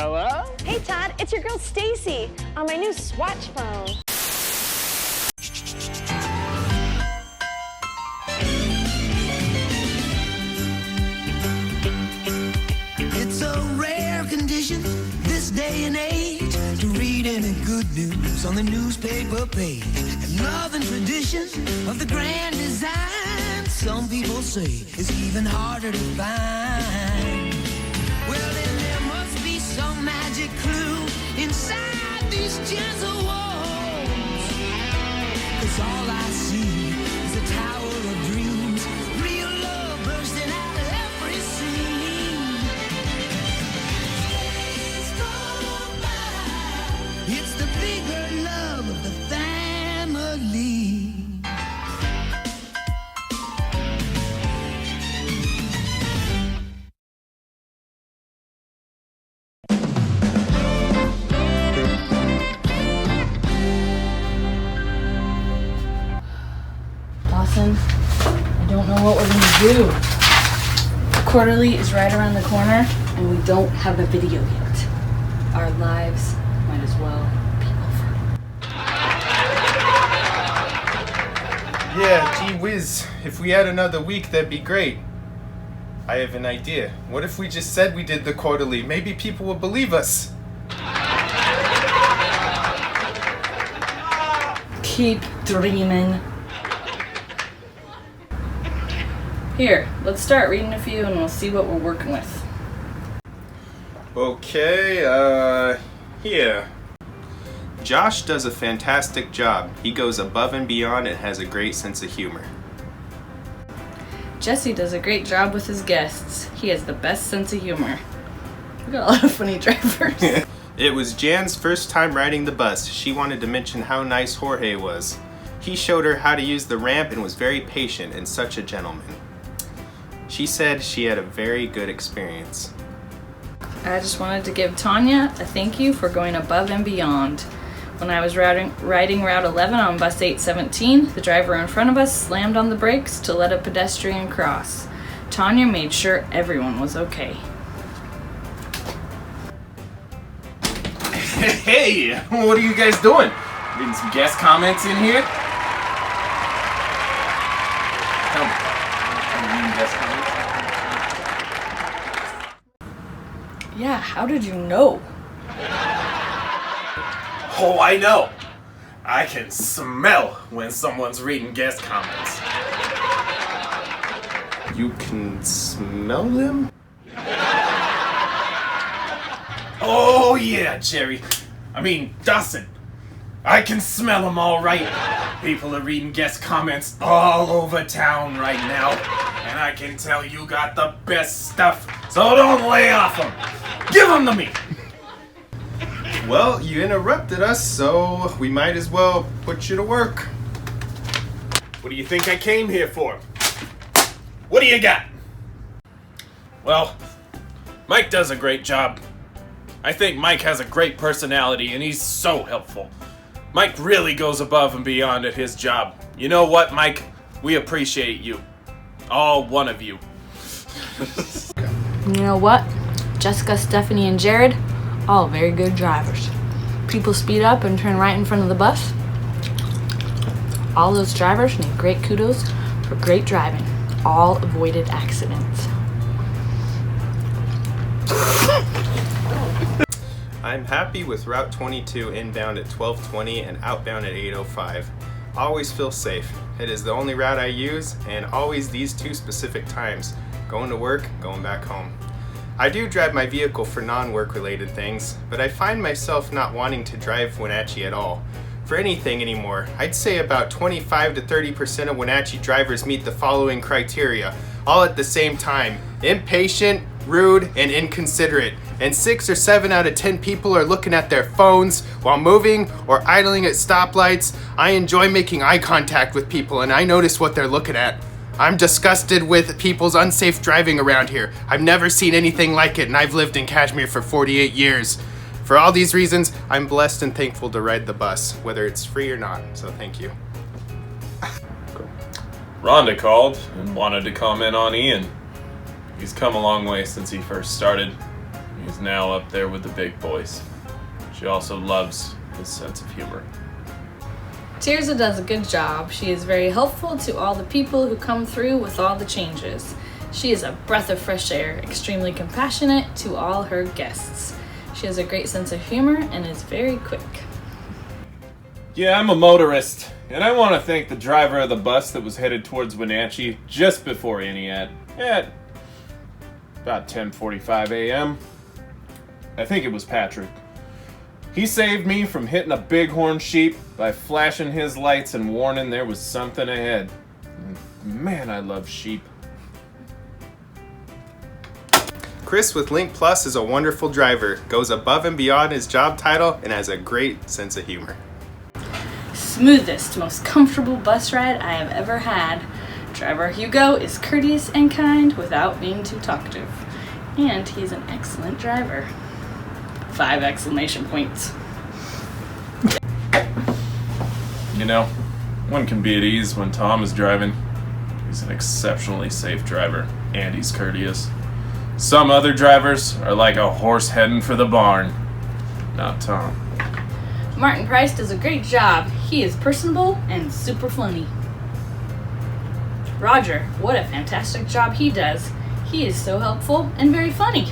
Hello? Hey Todd, it's your girl Stacy on my new Swatch phone. It's a rare condition this day and age to read any good news on the newspaper page. And love and tradition of the grand design, some people say, is even harder to find. Well, then there must be some magic clue inside these gentle walls. 'Cause all I see is a tower of dreams, real love bursting out of every scene. Days gone by. It's the bigger love of the family. Dawson, I don't know what we're gonna do. The quarterly is right around the corner, and we don't have a video yet. Our lives might as well be over. Yeah, gee whiz. If we had another week, that'd be great. I have an idea. What if we just said we did the quarterly? Maybe people would believe us. Keep dreaming. Here, let's start reading a few and we'll see what we're working with. Okay, here. Josh does a fantastic job. He goes above and beyond and has a great sense of humor. Jesse does a great job with his guests. He has the best sense of humor. We got a lot of funny drivers. It was Jan's first time riding the bus. She wanted to mention how nice Jorge was. He showed her how to use the ramp and was very patient and such a gentleman. She said she had a very good experience. I just wanted to give Tanya a thank you for going above and beyond. When I was riding Route 11 on bus 817, the driver in front of us slammed on the brakes to let a pedestrian cross. Tanya made sure everyone was okay. Hey, what are you guys doing? Reading some guest comments in here? Tell me. Are you reading guest comments? Yeah, how did you know? Oh, I know. I can smell when someone's reading guest comments. You can smell them? Oh, yeah, Jerry. I mean, Dawson. I can smell them all right. People are reading guest comments all over town right now. And I can tell you got the best stuff, so don't lay off them. Give them to me. Well, you interrupted us, so we might as well put you to work. What do you think I came here for? What do you got? Well, Mike does a great job. I think Mike has a great personality and he's so helpful. Mike really goes above and beyond at his job. You know what, Mike? We appreciate you. All one of you. You know what? Jessica, Stephanie, and Jared, all very good drivers. People speed up and turn right in front of the bus. All those drivers need great kudos for great driving. All avoided accidents. I'm happy with Route 22 inbound at 12:20 and outbound at 8:05. Always feel safe. It is the only route I use, and always these two specific times, going to work, going back home. I do drive my vehicle for non-work related things, but I find myself not wanting to drive Wenatchee at all. For anything anymore, I'd say about 25 to 30% of Wenatchee drivers meet the following criteria, all at the same time: impatient, rude, and inconsiderate. And 6 or 7 out of 10 people are looking at their phones while moving or idling at stoplights. I enjoy making eye contact with people and I notice what they're looking at. I'm disgusted with people's unsafe driving around here. I've never seen anything like it, and I've lived in Kashmir for 48 years. For all these reasons, I'm blessed and thankful to ride the bus, whether it's free or not, so thank you. Rhonda called and wanted to comment on Ian. He's come a long way since he first started. He's now up there with the big boys. She also loves his sense of humor. Tirza does a good job. She is very helpful to all the people who come through with all the changes. She is a breath of fresh air, extremely compassionate to all her guests. She has a great sense of humor and is very quick. Yeah, I'm a motorist, and I want to thank the driver of the bus that was headed towards Wenatchee just before Entiat at about 10:45 a.m. I think it was Patrick. He saved me from hitting a bighorn sheep by flashing his lights and warning there was something ahead. Man, I love sheep. Chris with Link Plus is a wonderful driver, goes above and beyond his job title, and has a great sense of humor. Smoothest, most comfortable bus ride I have ever had. Driver Hugo is courteous and kind without being too talkative. And he's an excellent driver. 5 exclamation points. You know, one can be at ease when Tom is driving. He's an exceptionally safe driver, and he's courteous. Some other drivers are like a horse heading for the barn. Not Tom. Martin Price does a great job. He is personable and super funny. Roger, what a fantastic job he does. He is so helpful and very funny.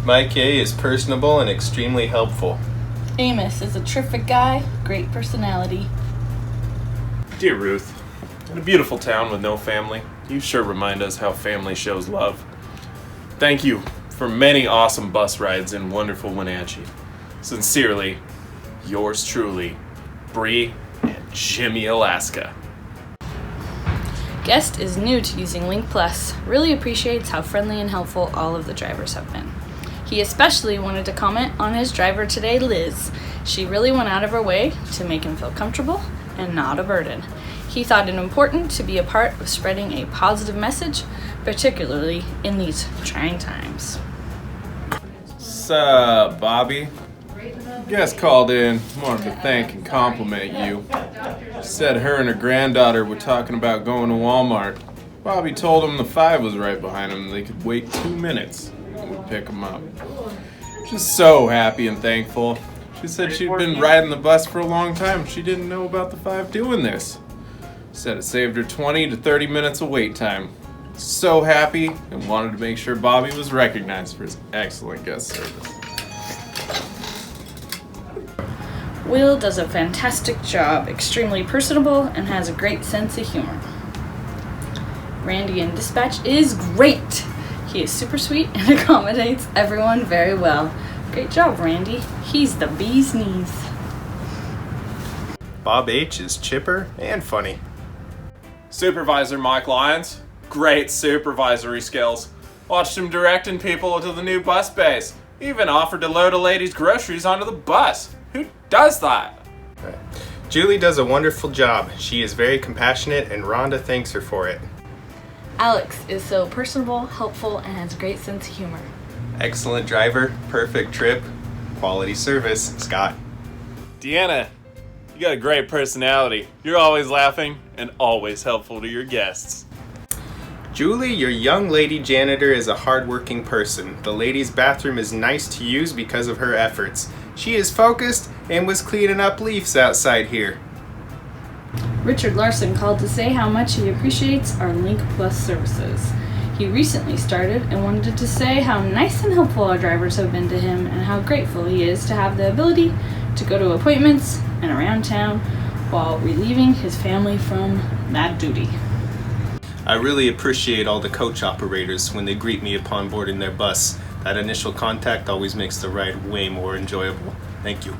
Mike A is personable and extremely helpful. Amos is a terrific guy, great personality. Dear Ruth, in a beautiful town with no family, you sure remind us how family shows love. Thank you for many awesome bus rides in wonderful Wenatchee. Sincerely, yours truly, Bree and Jimmy Alaska. Guest is new to using Link Plus, really appreciates how friendly and helpful all of the drivers have been. He especially wanted to comment on his driver today, Liz. She really went out of her way to make him feel comfortable and not a burden. He thought it important to be a part of spreading a positive message, particularly in these trying times. Sup, Bobby? Guest called in, wanted to thank and compliment you. She said her and her granddaughter were talking about going to Walmart. Bobby told them the 5 was right behind them. They could wait 2 minutes and we'd pick them up. She's so happy and thankful. She said she'd been riding the bus for a long time. She didn't know about the 5 doing this. Said it saved her 20 to 30 minutes of wait time. So happy and wanted to make sure Bobby was recognized for his excellent guest service. Will does a fantastic job, extremely personable, and has a great sense of humor. Randy in dispatch is great. He is super sweet and accommodates everyone very well. Great job, Randy. He's the bee's knees. Bob H is chipper and funny. Supervisor Mike Lyons, great supervisory skills. Watched him directing people to the new bus bays. Even offered to load a lady's groceries onto the bus. Who does that? Julie does a wonderful job. She is very compassionate and Rhonda thanks her for it. Alex is so personable, helpful, and has a great sense of humor. Excellent driver, perfect trip, quality service, Scott. Deanna, you got a great personality. You're always laughing and always helpful to your guests. Julie, your young lady janitor is a hardworking person. The ladies' bathroom is nice to use because of her efforts. She is focused and was cleaning up leaves outside here. Richard Larson called to say how much he appreciates our Link Plus services. He recently started and wanted to say how nice and helpful our drivers have been to him and how grateful he is to have the ability to go to appointments and around town while relieving his family from that duty. I really appreciate all the coach operators when they greet me upon boarding their bus. That initial contact always makes the ride way more enjoyable. Thank you.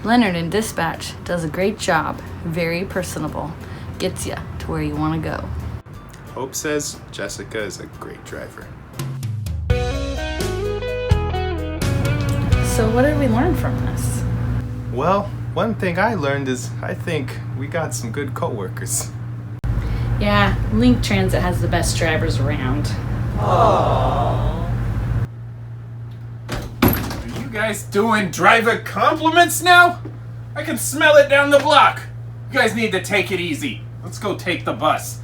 Leonard in dispatch does a great job, very personable, gets you to where you want to go. Hope says Jessica is a great driver. So what did we learn from this? Well, one thing I learned is I think we got some good coworkers. Yeah, Link Transit has the best drivers around. Are you guys doing driver compliments now? I can smell it down the block. You guys need to take it easy. Let's go take the bus.